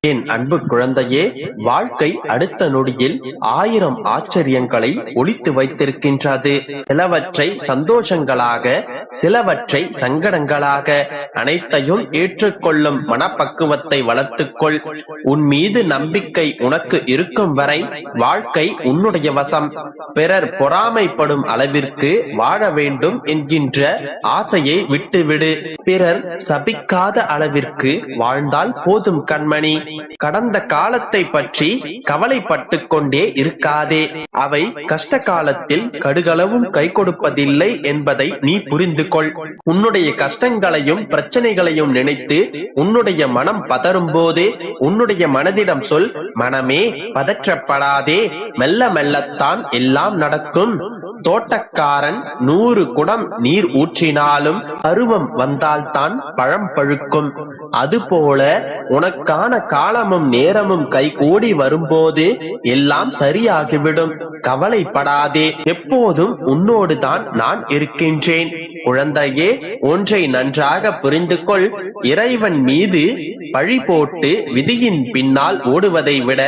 என் அன்பு குழந்தையே, வாழ்க்கை அடுத்த நொடியில் 1000 ஆச்சரியங்களை ஒளித்து வைத்திருக்கின்றது. சிலவற்றை சந்தோஷங்களாக, சிலவற்றை சங்கடங்களாக, அனைத்தையும் ஏற்றுக்கொள்ளும் மனப்பக்குவத்தை வளர்த்துக்கொள். உன் மீது நம்பிக்கை உனக்கு இருக்கும் வரை வாழ்க்கை உன்னுடைய வசம். பிறர் பொறாமைப்படும் அளவிற்கு வாழ வேண்டும் என்கின்ற ஆசையை விட்டுவிடு. பிறர் சபிக்காத அளவிற்கு வாழ்ந்தால் போதும் கண்மணி. கடந்த காலத்தை பற்றி கவலைப்பட்டுக் கொண்டே இருக்காதே. அவை கஷ்ட காலத்தில் கடுகளவும் கை கொடுப்பதில்லை என்பதை நீ புரிந்து கொள். உன்னுடைய கஷ்டங்களையும் பிரச்சனைகளையும் நினைத்து உன்னுடைய மனம் பதறும் போது உன்னுடைய மனதிடம் சொல், மனமே பதற்றப்படாதே, மெல்ல மெல்லத்தான் எல்லாம் நடக்கும். தோட்டக்காரன் 100 குடம் நீர் ஊற்றினாலும் பருவம் வந்தால்தான் பழம் பழுக்கும். அதுபோல உனக்கான காலமும் நேரமும் கைகூடி வரும்போது எல்லாம் சரியாகிவிடும். கவலைப்படாதே, எப்போதும் உன்னோடு தான் நான் இருக்கின்றேன். குழந்தையே, ஒன்றை நன்றாக புரிந்து கொள். இறைவன் மீது பழி போட்டு விதியின் பின்னால் ஓடுவதை விட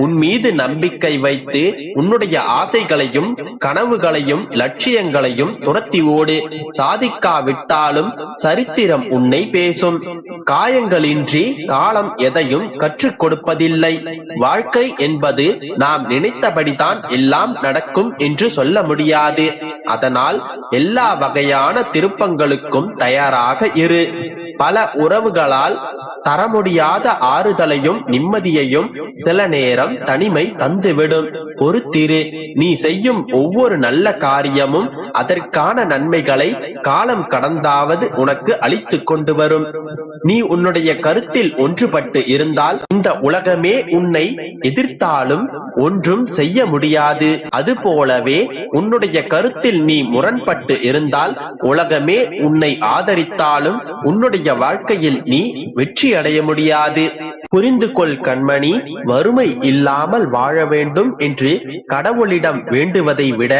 உன் மீது நம்பிக்கை வைத்து உன்னுடைய ஆசைகளையும் கனவுகளையும் லட்சியங்களையும் துரத்தி ஓடு. சாதிக்காவிட்டாலும் சரித்திரம் உன்னை பேசும். காயங்களின்றி காலம் எதையும் கற்றுக் கொடுப்பதில்லை. வாழ்க்கை என்பது நாம் நினைத்தபடிதான் எல்லாம் நடக்கும் என்று சொல்ல முடியாது. அதனால் எல்லா வகையான திருப்பங்களுக்கும் தயாராக இரு. பல உறவுகளால் தர முடியாத ஆறுதலையும் நிம்மதியையும் சில நேரம் தனிமை தந்துவிடும். பொறுத்திரு. நீ செய்யும் ஒவ்வொரு நல்ல காரியமும் அதற்கான நன்மைகளை காலம் கடந்தாவது உனக்கு அளித்துக் கொண்டு வரும். நீ உன்னுடைய கருத்தில் ஒன்றுபட்டு இருந்தால் இந்த உலகமே உன்னை எதிர்த்தாலும் ஒன்றும் செய்ய முடியாது. அதுபோலவே உன்னுடைய கருத்தில் நீ முரண்பட்டு இருந்தால் உலகமே உன்னை ஆதரித்தாலும் உன்னுடைய வாழ்க்கையில் நீ வெற்றி அடைய முடியாது. புரிந்து கொள் கண்மணி, வறுமை இல்லாமல் வாழ வேண்டும் என்று கடவுளிடம் வேண்டுவதை விட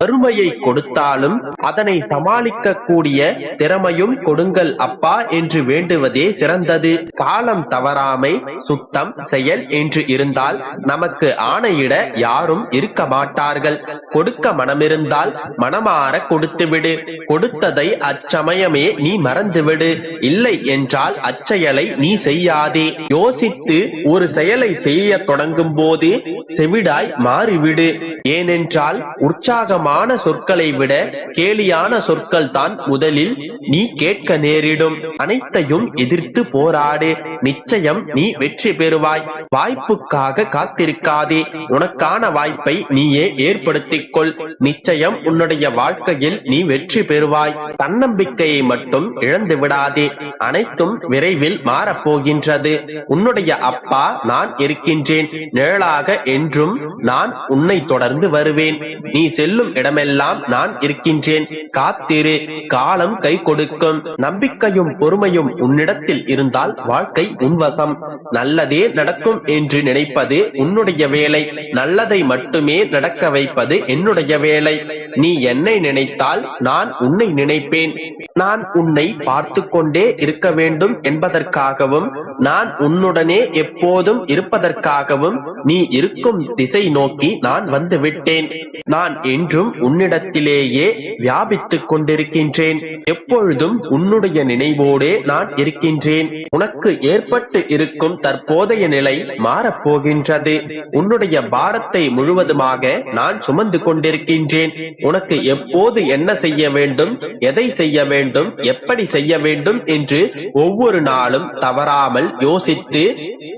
வறுமையை கொடுத்தாலும் அதனை சமாளிக்க கூடிய திறமையும் கொடுங்கள் அப்பா என்று வேண்டுவதே சிறந்தது. காலம் தவறாமை, சுத்தம், செயல் என்று இருந்தால் நமக்கு ஆணையிட யாரும் இருக்க மாட்டார்கள். கொடுக்க மனமிருந்தால் மனமாற கொடுத்துவிடு. கொடுத்ததை அச்சமயமே நீ மறந்துவிடு. இல்லை என்றால் அச்செயலை நீ செய்யாதே. யோசித்து ஒரு செயலை செய்ய தொடங்கும் போது செவிடாய் மாறிவிடு. ஏனென்றால் உற்சாகமான சொற்களை விட கேலியான சொற்கள் தான் முதலில் நீ கேட்க நேரிடும். அனைத்தையும் எதிர்த்து போராடு. நிச்சயம் நீ வெற்றி பெறுவாய். வாய்ப்புக்காக காத்திருக்காதே. உனக்கான வாய்ப்பை நீயே ஏற்படுத்திக் கொள். நிச்சயம் உன்னுடைய வாழ்க்கையில் நீ வெற்றி பெறுவாய். தன்னம்பிக்கையை மட்டும் இழந்து விடாதே. அனைத்தும் விரைவில் மாறப்போகின்றது. உன்னுடைய அப்பா நான் இருக்கின்றேன். நிழலாக என்றும் நான் உன்னை தொடர்ந்து வருவேன். நீ செல்லும் இடமெல்லாம் நான் இருக்கின்றேன். காத்திரு. காலம் கை கொடுக்கும். நம்பிக்கையும் பொறுமையும் உன்னிடத்தில் இருந்தால் வாழ்க்கை உன்வசம். நல்லதே நடக்கும் என்று நினைப்பது உன்னுடைய வேலை. நல்லதை மட்டுமே நடக்க வைப்பது என்னுடைய வேலை. நீ என்னை நினைத்தால் நான் உன்னை நினைப்பேன். நான் உன்னை பார்த்து கொண்டே இருக்க வேண்டும் என்பதற்காகவும் நான் உன்னுடனே எப்போதும் இருப்பதற்காகவும் நீ இருக்கும் திசை நோக்கி நான் வந்து விட்டேன். நான் என்றும் உன்னிடத்திலேயே வியாபித்துக் கொண்டிருக்கின்றேன். எப்பொழுதும் உன்னுடைய நினைவோடே நான் இருக்கின்றேன். உனக்கு ஏற்பட்டு இருக்கும் தற்போதைய நிலை மாறப்போகின்றது. உன்னுடைய பாரத்தை முழுவதுமாக நான் சுமந்து கொண்டிருக்கின்றேன். உனக்கு எப்போது என்ன செய்ய வேண்டும், எதை செய்ய வேண்டும், எப்படி செய்ய வேண்டும் என்று ஒவ்வொரு நாளும் தவறாமல் யோசித்து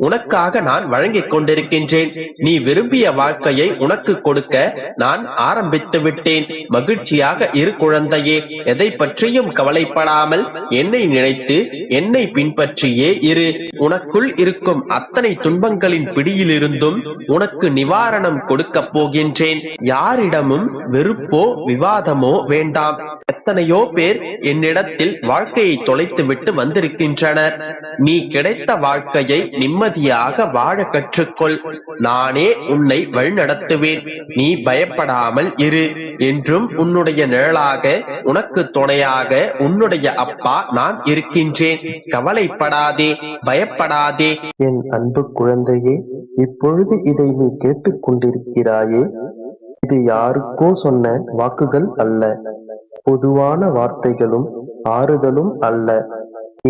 உனக்காக நான் வழங்கிக் கொண்டிருக்கின்றேன். நீ விரும்பிய வாழ்க்கையை உனக்கு கொடுக்க நான் ஆரம்பித்து விட்டேன். மகிழ்ச்சியாக இரு குழந்தையே. எதை பற்றியும் கவலைப்படாமல் என்னை நினைத்து என்னை பின்பற்றியே இரு. உனக்குள் இருக்கும் அத்தனை துன்பங்களின் பிடியிலிருந்தும் உனக்கு நிவாரணம் கொடுக்க போகின்றேன். யாரிடமும் வெறுப்போ விவாதமோ வேண்டாம். எத்தனையோ பேர் என்னிடத்தில் வாழ்க்கையை தொலைத்துவிட்டு வந்திருக்கின்றனர். நீ கிடைத்த வாழ்க்கையை நிம்மதியாக வாழ கற்றுக்கொள். நானே உன்னை வழிநடத்துவேன். நீ பயப்படாமல் இரு. என்றும் உன்னுடைய நிழலாக, உனக்கு துணையாக உன்னுடைய அப்பா நான் இருக்கின்றேன். கவலைப்படாதே, பயப்படாதே. என் அன்பு குழந்தையே, இப்பொழுது இதை நீ கேட்டுக்கொண்டிருக்கிறாயே, இது யாருக்கோ சொன்ன வாக்குகள் அல்ல, பொதுவான வார்த்தைகளும் ஆறுதலும் அல்ல.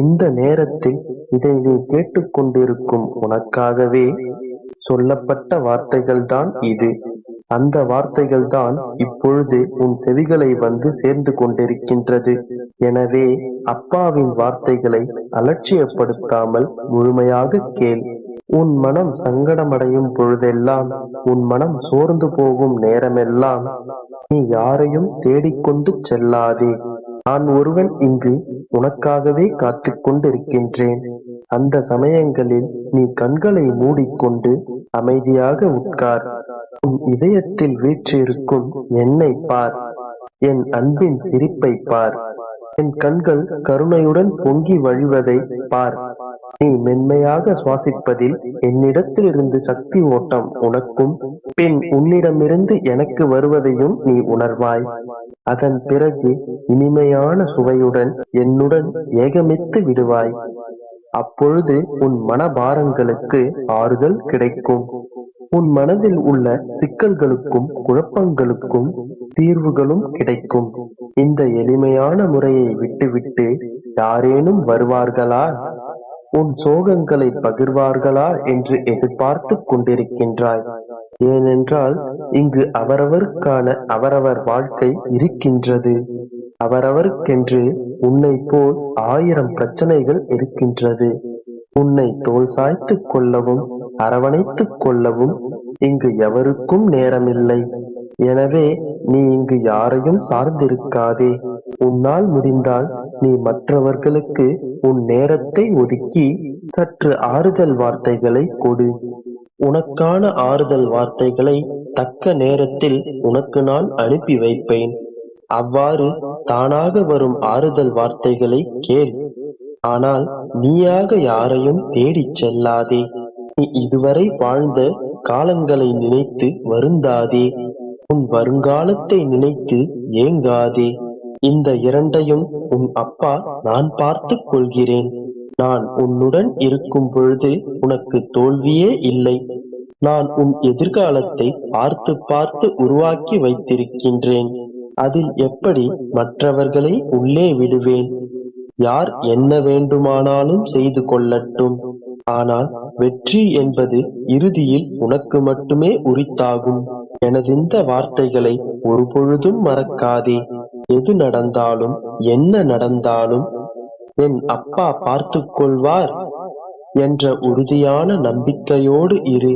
இந்த நேரத்தில் இதை நீ கேட்டுக்கொண்டிருக்கும் உனக்காகவே சொல்லப்பட்ட வார்த்தைகள்தான் இது. அந்த வார்த்தைகள்தான் இப்பொழுது உன் செவிகளை வந்து சேர்ந்து கொண்டிருக்கின்றது. எனவே அப்பாவின் வார்த்தைகளை அலட்சியப்படுத்தாமல் முழுமையாக கேள். உன் மனம் சங்கடமடையும் பொழுதெல்லாம், உன் மனம் சோர்ந்து போகும் நேரமெல்லாம் நீ யாரையும் தேடிக்கொண்டு செல்லாதே. நான் ஒருவன் இங்கு உனக்காகவே காத்து கொண்டிருக்கின்றேன். அந்த சமயங்களில் நீ கண்களை மூடிக்கொண்டு அமைதியாக உட்கார். உன் இதயத்தில் வீற்றிருக்கும் என்னை பார். என் அன்பின் சிரிப்பை பார். என் கண்கள் கருணையுடன் பொங்கி வழிவதை பார். நீ மென்மையாக சுவாசிப்பதில் என்னிடத்திலிருந்து சக்தி ஓட்டம் உனக்கும், பின் உன்னிடமிருந்து எனக்கு வருவதையும் நீ உணர்வாய். அதன் பிறகு இனிமையான சுவையுடன் என்னுடன் ஏகமித்து விடுவாய். அப்பொழுது உன் மனபாரங்களுக்கு ஆறுதல் கிடைக்கும். உன் மனதில் உள்ள சிக்கல்களுக்கும் குழப்பங்களுக்கும் தீர்வுகளும் கிடைக்கும். இந்த எளிமையான முறையை விட்டுவிட்டு யாரேனும் வருவார்களா, உன் சோகங்களை பகிர்வார்களா என்று எதிர்பார்த்து கொண்டிருக்கின்றாய். ஏனென்றால் இங்கு அவரவருக்கான அவரவர் வாழ்க்கை இருக்கின்றது. அவரவருக்கென்று உன்னை போல் 1000 பிரச்சனைகள் இருக்கின்றது. உன்னை தோள் சாய்த்து கொள்ளவும் அரவணைத்துக் கொள்ளவும் இங்கு எவருக்கும் நேரமில்லை. எனவே நீ இங்கு யாரையும் சார்ந்திருக்காதே. உன்னால் முடிந்தால் நீ மற்றவர்களுக்கு உன் நேரத்தை ஒதுக்கி சற்று ஆறுதல் வார்த்தைகளை கொடு. உனக்கான ஆறுதல் வார்த்தைகளை தக்க நேரத்தில் உனக்கு நான் அனுப்பி வைப்பேன். அவ்வாறு தானாக வரும் ஆறுதல் வார்த்தைகளை கேள். ஆனால் நீயாக யாரையும் தேடிச் செல்லாதே. நீ இதுவரை வாழ்ந்த காலங்களை நினைத்து வருந்தாதே. உன் வருங்காலத்தை நினைத்து ஏங்காதே. இந்த இரண்டையும் உன் அப்பா நான் பார்த்துக் கொள்கிறேன். நான் உன்னுடன் இருக்கும் பொழுது உனக்கு தோல்வியே இல்லை. நான் உன் எதிர்காலத்தை பார்த்து பார்த்து உருவாக்கி வைத்திருக்கின்றேன். அதில் எப்படி மற்றவர்களை உள்ளே விடுவேன்? யார் என்ன வேண்டுமானாலும் செய்து கொள்ளட்டும். ஆனால் வெற்றி என்பது இறுதியில் உனக்கு மட்டுமே உரித்தாகும். எனதிந்த வார்த்தைகளை ஒருபொழுதும் மறக்காதே. எது நடந்தாலும் என்ன நடந்தாலும் என் அப்பா பார்த்து கொள்வார் என்ற உறுதியான நம்பிக்கையோடு இரு.